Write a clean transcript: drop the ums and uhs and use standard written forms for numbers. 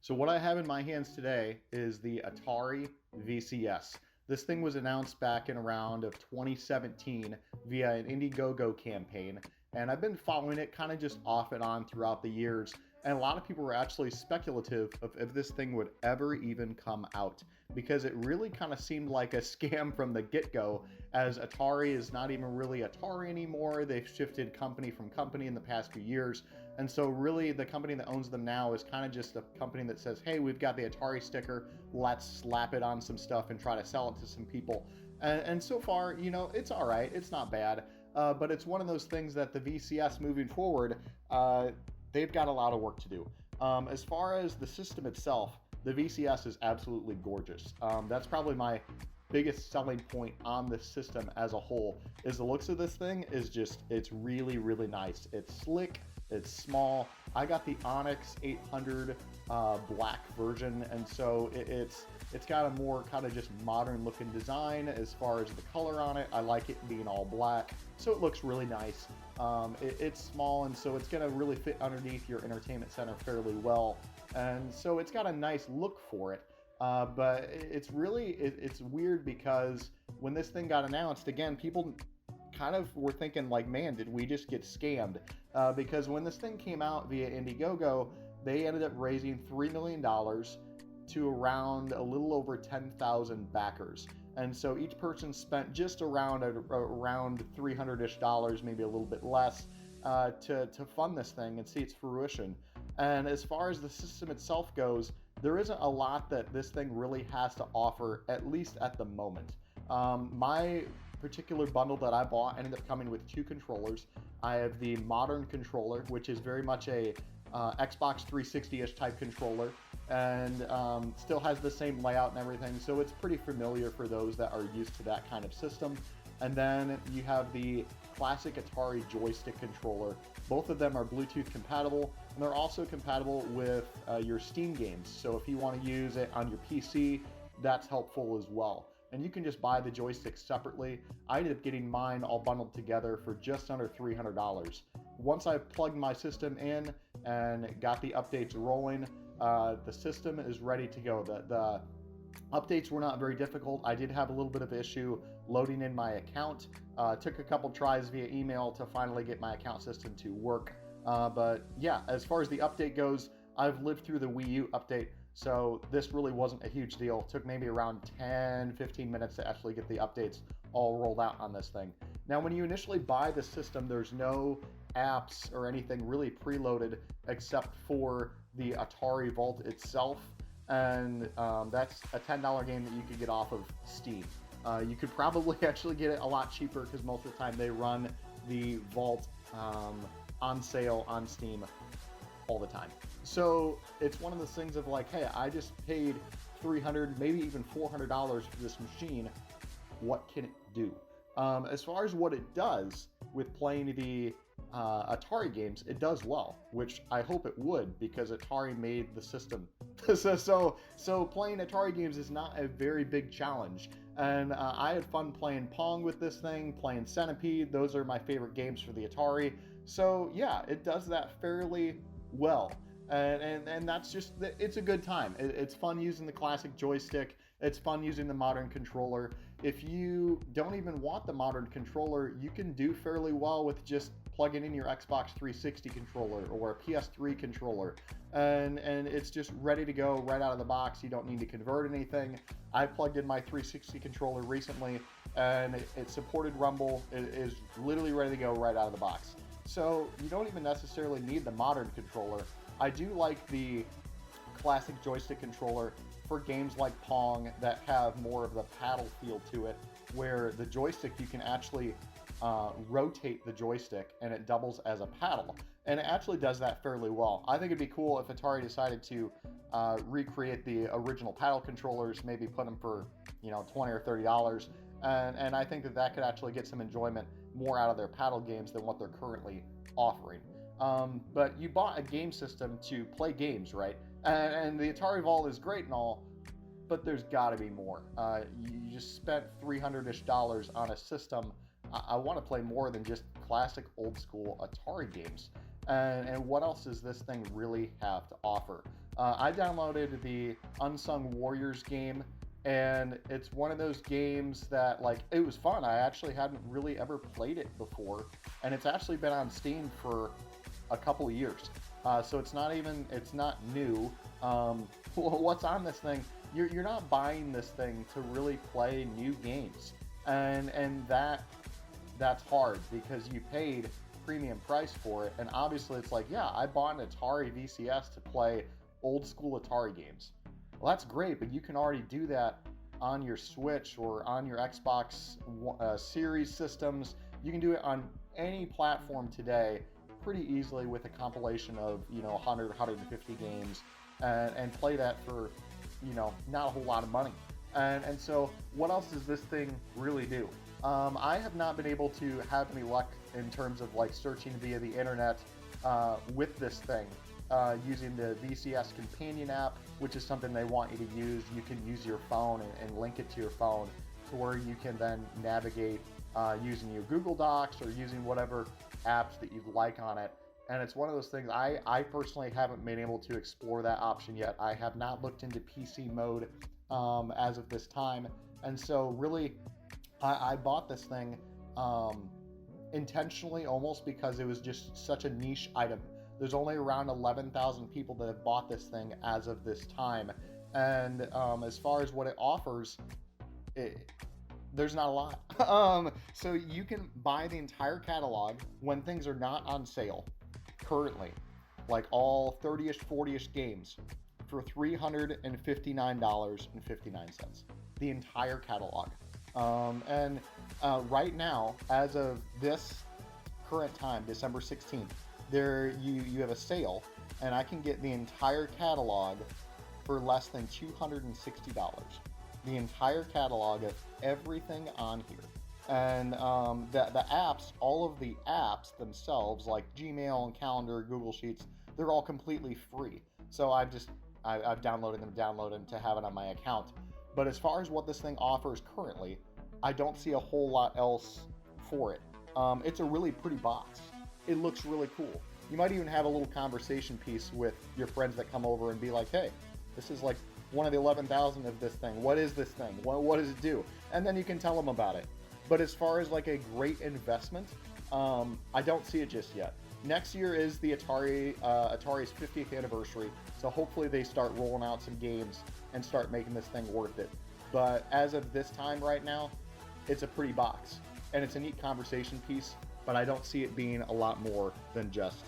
So what I have in my hands today is the Atari VCS. This thing was announced back in around of 2017 via an Indiegogo campaign, and I've been following it kind of just off and on throughout the years. And a lot of people were actually speculative of if this thing would ever even come out because it really kind of seemed like a scam from the get-go, as Atari is not even really Atari anymore. They've shifted company from company in the past few years. And so really the company that owns them now is kind of just a company that says, hey, we've got the Atari sticker, let's slap it on some stuff and try to sell it to some people. And so far, it's all right. It's not bad. But it's one of those things that the VCS moving forward, they've got a lot of work to do. As far as the system itself, the VCS is absolutely gorgeous. That's probably my biggest selling point on this system as a whole, is the looks of this thing is just, it's really, really nice. It's slick, it's small. I got the Onyx 800 black version, and so it's got a more kind of just modern looking design as far as the color on it. I like it being all black, so it looks really nice. It's small, and so it's going to really fit underneath your entertainment center fairly well, and so it's got a nice look for it. But it's weird because when this thing got announced, again, people kind of were thinking like, man, did we just get scammed? Because when this thing came out via Indiegogo, they ended up raising $3 million to around a little over 10,000 backers. And so each person spent just around $300-ish, maybe a little bit less, to fund this thing and see its fruition. And as far as the system itself goes, there isn't a lot that this thing really has to offer, at least at the moment. My particular bundle that I bought ended up coming with two controllers. I have the modern controller, which is very much a Xbox 360-ish type controller, and still has the same layout and everything, so it's pretty familiar for those that are used to that kind of system. And then you have the classic Atari joystick controller. Both of them are Bluetooth compatible, and they're also compatible with your Steam games. So if you want to use it on your PC, that's helpful as well. And you can just buy the joysticks separately. I ended up getting mine all bundled together for just under $300. Once I plugged my system in and got the updates rolling, the system is ready to go. The updates were not very difficult. I did have a little bit of issue loading in my account. Took a couple tries via email to finally get my account system to work. But yeah, as far as the update goes, I've lived through the Wii U update, so this really wasn't a huge deal. It took maybe around 10-15 minutes to actually get the updates all rolled out on this thing. Now, when you initially buy the system, there's no apps or anything really preloaded except for the Atari Vault itself, and that's a $10 game that you could get off of Steam. You could probably actually get it a lot cheaper because most of the time they run the Vault on sale on Steam all the time. So it's one of those things of like, hey, I just paid $300, maybe even $400 for this machine. What can it do? As far as what it does with playing the Atari games, it does well, which I hope it would, because Atari made the system. so playing Atari games is not a very big challenge. And I had fun playing Pong with this thing, playing Centipede. Those are my favorite games for the Atari. So yeah, it does that fairly well. And that's just, it's a good time. It's fun using the classic joystick. It's fun using the modern controller. If you don't even want the modern controller, you can do fairly well with just plugging in your Xbox 360 controller or a PS3 controller, and it's just ready to go right out of the box. You don't need to convert anything. I plugged in my 360 controller recently, and it supported Rumble. It is literally ready to go right out of the box. So you don't even necessarily need the modern controller. I do like the classic joystick controller for games like Pong that have more of the paddle feel to it, where the joystick, you can actually rotate the joystick and it doubles as a paddle, and it actually does that fairly well. I think it'd be cool if Atari decided to recreate the original paddle controllers, maybe put them for $20 or $30, and I think that could actually get some enjoyment more out of their paddle games than what they're currently offering. But you bought a game system to play games, right? And the Atari Vault is great and all, but there's got to be more. You just spent $300-ish on a system. I want to play more than just classic old school Atari games. And what else does this thing really have to offer? I downloaded the Unsung Warriors game, and it's one of those games that, like, it was fun. I actually hadn't really ever played it before, and it's actually been on Steam for a couple of years. So it's not new. What's on this thing? You're not buying this thing to really play new games, and that's hard because you paid premium price for it, and obviously it's like, yeah, I bought an Atari VCS to play old school Atari games. Well, that's great, but you can already do that on your Switch or on your Xbox Series systems. You can do it on any platform today pretty easily with a compilation of 100, 150 games, and play that for not a whole lot of money. And so what else does this thing really do? I have not been able to have any luck in terms of like searching via the internet with this thing. Using the VCS companion app, which is something they want you to use. You can use your phone and link it to your phone to where you can then navigate using your Google Docs or using whatever apps that you'd like on it. And it's one of those things, I personally haven't been able to explore that option yet. I have not looked into PC mode as of this time. And so really, I bought this thing intentionally, almost because it was just such a niche item. There's only around 11,000 people that have bought this thing as of this time. And as far as what it offers, there's not a lot. So you can buy the entire catalog when things are not on sale currently, like all 30-ish, 40-ish games, for $359.59. The entire catalog. And right now, as of this current time, December 16th, you have a sale, and I can get the entire catalog for less than $260. The entire catalog of everything on here. And the apps, all of the apps themselves, like Gmail and Calendar, Google Sheets, they're all completely free. So I've downloaded them to have it on my account. But as far as what this thing offers currently, I don't see a whole lot else for it. It's a really pretty box. It looks really cool. You might even have a little conversation piece with your friends that come over and be like, hey, this is like one of the 11,000 of this thing. What is this thing? What does it do? And then you can tell them about it. But as far as like a great investment, I don't see it just yet. Next year is the Atari's 50th anniversary, so hopefully they start rolling out some games and start making this thing worth it. But as of this time right now, it's a pretty box, and it's a neat conversation piece, but I don't see it being a lot more than just